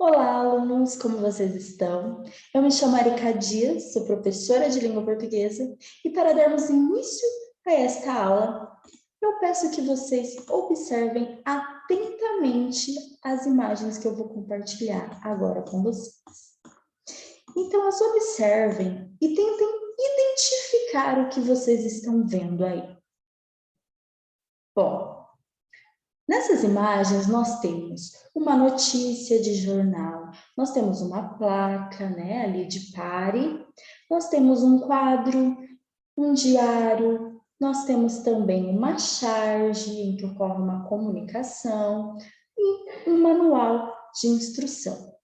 Olá, alunos, como vocês estão? Eu me chamo Arika Dias, sou professora de língua portuguesa e para darmos início a esta aula, eu peço que vocês observem atentamente as imagens que eu vou compartilhar agora com vocês. Então, as observem e tentem identificar o que vocês estão vendo aí. Bom, nessas imagens, nós temos uma notícia de jornal, nós temos uma placa, né, ali de pare, nós temos um quadro, um diário, nós temos também uma charge em que ocorre uma comunicação e um manual de instrução.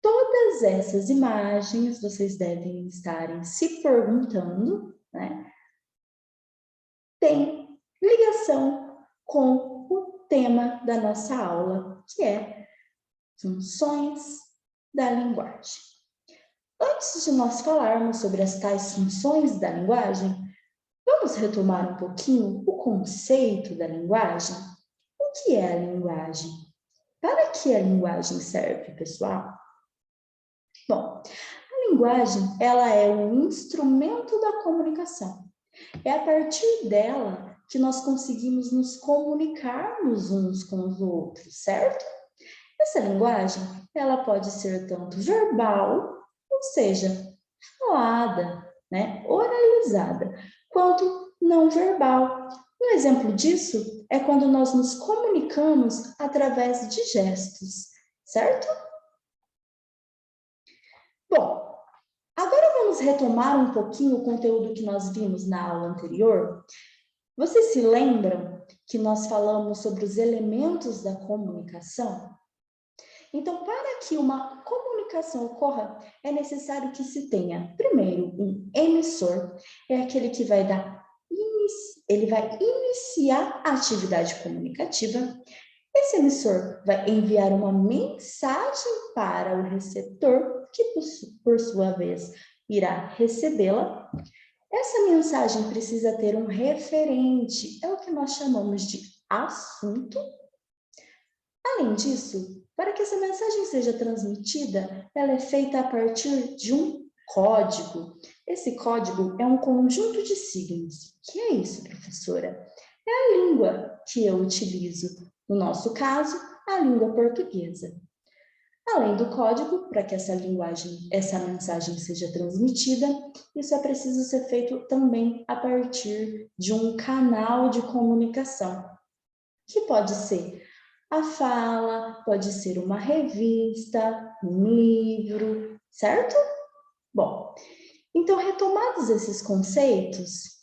Todas essas imagens, vocês devem estarem se perguntando, né, tem ligação com o tema da nossa aula, que é funções da linguagem. Antes de nós falarmos sobre as tais funções da linguagem, vamos retomar um pouquinho o conceito da linguagem? O que é a linguagem? Para que a linguagem serve, pessoal? Bom, a linguagem, ela é um instrumento da comunicação. É a partir dela que nós conseguimos nos comunicarmos uns com os outros, certo? Essa linguagem, ela pode ser tanto verbal, ou seja, falada, né, oralizada, quanto não verbal. Um exemplo disso é quando nós nos comunicamos através de gestos, certo? Bom, agora vamos retomar um pouquinho o conteúdo que nós vimos na aula anterior. Vocês se lembram que nós falamos sobre os elementos da comunicação? Então, para que uma comunicação ocorra, é necessário que se tenha, primeiro, um emissor, é aquele que vai ele vai iniciar a atividade comunicativa. Esse emissor vai enviar uma mensagem para o receptor, que por sua vez irá recebê-la. Essa mensagem precisa ter um referente, é o que nós chamamos de assunto. Além disso, para que essa mensagem seja transmitida, ela é feita a partir de um código. Esse código é um conjunto de signos. O que é isso, professora? É a língua que eu utilizo. No nosso caso, a língua portuguesa. Além do código, para que essa mensagem seja transmitida, isso é preciso ser feito também a partir de um canal de comunicação, que pode ser a fala, pode ser uma revista, um livro, certo? Bom, então, retomados esses conceitos,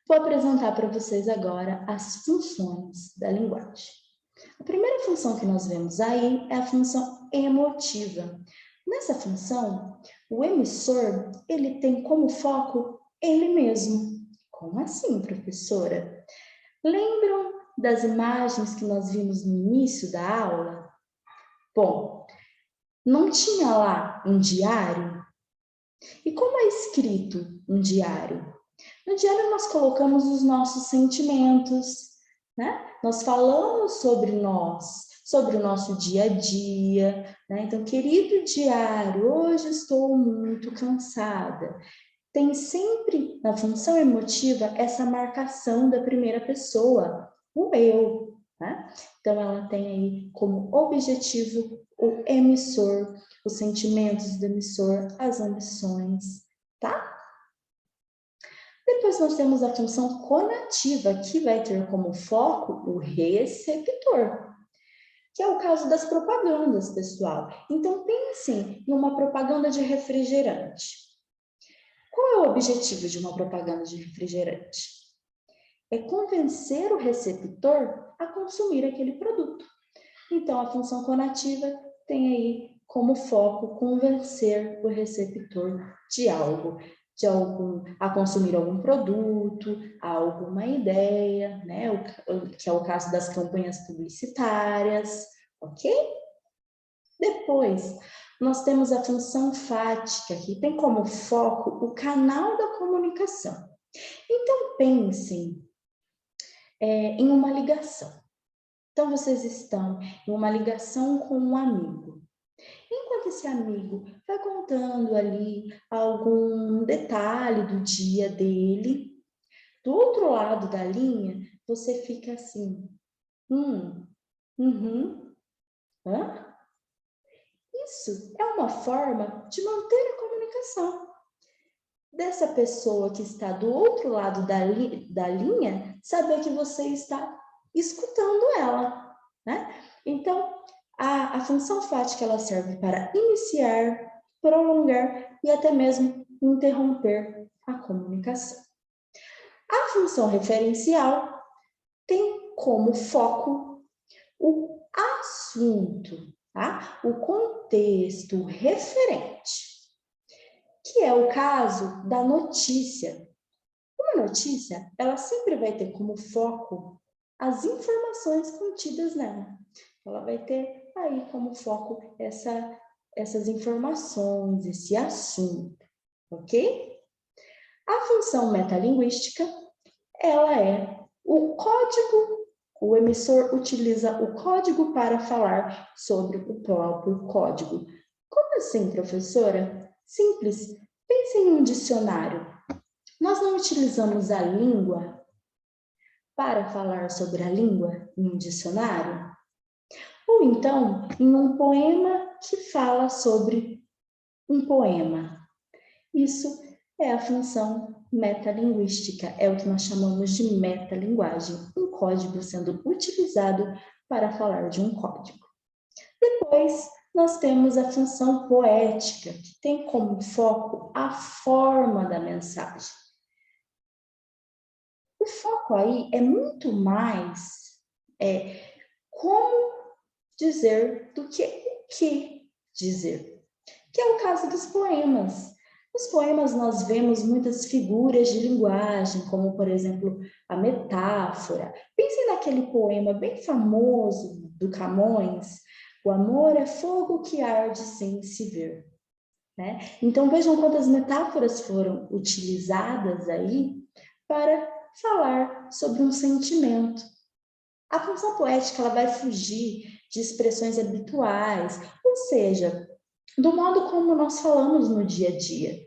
vou apresentar para vocês agora as funções da linguagem. A primeira função que nós vemos aí é a função emotiva. Nessa função, o emissor, ele tem como foco ele mesmo. Como assim, professora? Lembram das imagens que nós vimos no início da aula? Bom, não tinha lá um diário? E como é escrito um diário? No diário nós colocamos os nossos sentimentos, né? Nós falamos sobre nós, sobre o nosso dia a dia, né? Então, querido diário, hoje estou muito cansada. Tem sempre na função emotiva essa marcação da primeira pessoa, o eu, né? Então, ela tem aí como objetivo o emissor, os sentimentos do emissor, as ambições, tá? Depois nós temos a função conativa, que vai ter como foco o receptor, que é o caso das propagandas, pessoal. Então, pensem numa propaganda de refrigerante. Qual é o objetivo de uma propaganda de refrigerante? É convencer o receptor a consumir aquele produto. Então, a função conativa tem aí como foco convencer o receptor de algo, a consumir algum produto, a alguma ideia, né? Que é o caso das campanhas publicitárias, ok? Depois, nós temos a função fática, que tem como foco o canal da comunicação. Então, pensem em uma ligação. Então, vocês estão em uma ligação com um amigo. Enquanto esse amigo vai contando ali algum detalhe do dia dele, do outro lado da linha, você fica assim, hã? Isso é uma forma de manter a comunicação. Dessa pessoa que está do outro lado da linha, saber que você está escutando ela, né? Então, a função fática, ela serve para iniciar, prolongar e até mesmo interromper a comunicação. A função referencial tem como foco o assunto, tá? O contexto referente, que é o caso da notícia. Uma notícia, ela sempre vai ter como foco as informações contidas nela. Ela vai ter aí como foco essas informações, esse assunto, ok? A função metalinguística, ela é o código, o emissor utiliza o código para falar sobre o próprio código. Como assim, professora? Simples. Pense em um dicionário. Nós não utilizamos a língua para falar sobre a língua em um dicionário? Ou então, em um poema que fala sobre um poema. Isso é a função metalinguística, é o que nós chamamos de metalinguagem, um código sendo utilizado para falar de um código. Depois, nós temos a função poética, que tem como foco a forma da mensagem. O foco aí é muito mais como dizer do que o que dizer, que é o caso dos poemas. Nos poemas nós vemos muitas figuras de linguagem, como, por exemplo, a metáfora. Pensem naquele poema bem famoso do Camões, o amor é fogo que arde sem se ver. Né? Então vejam quantas metáforas foram utilizadas aí para falar sobre um sentimento. A função poética, ela vai fugir de expressões habituais, ou seja, do modo como nós falamos no dia a dia,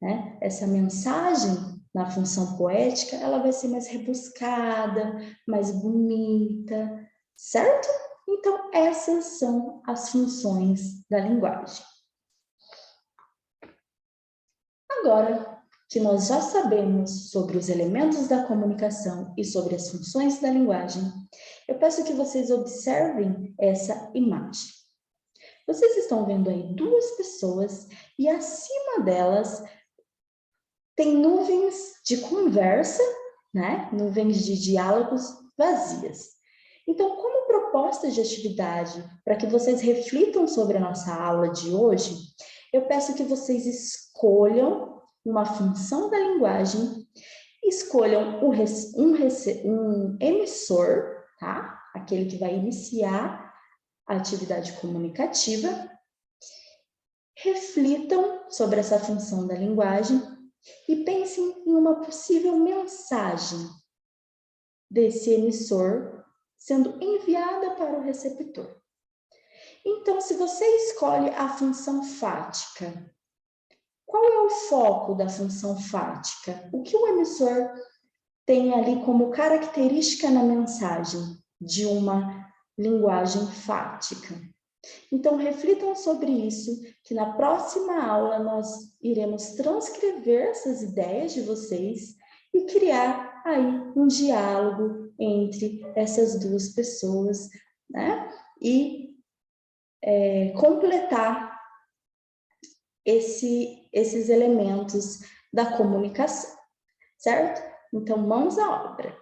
né? Essa mensagem na função poética, ela vai ser mais rebuscada, mais bonita, certo? Então, essas são as funções da linguagem. Agora que nós já sabemos sobre os elementos da comunicação e sobre as funções da linguagem, eu peço que vocês observem essa imagem. Vocês estão vendo aí duas pessoas e acima delas tem nuvens de conversa, né? Nuvens de diálogos vazias. Então, como proposta de atividade, para que vocês reflitam sobre a nossa aula de hoje, eu peço que vocês escolham uma função da linguagem, escolham um emissor, tá? Aquele que vai iniciar a atividade comunicativa, reflitam sobre essa função da linguagem e pensem em uma possível mensagem desse emissor sendo enviada para o receptor. Então, se você escolhe a função fática, qual é o foco da função fática? O que o emissor tem ali como característica na mensagem de uma linguagem fática? Então, reflitam sobre isso, que na próxima aula nós iremos transcrever essas ideias de vocês e criar aí um diálogo entre essas duas pessoas, né? E completar esses elementos da comunicação, certo? Então, mãos à obra.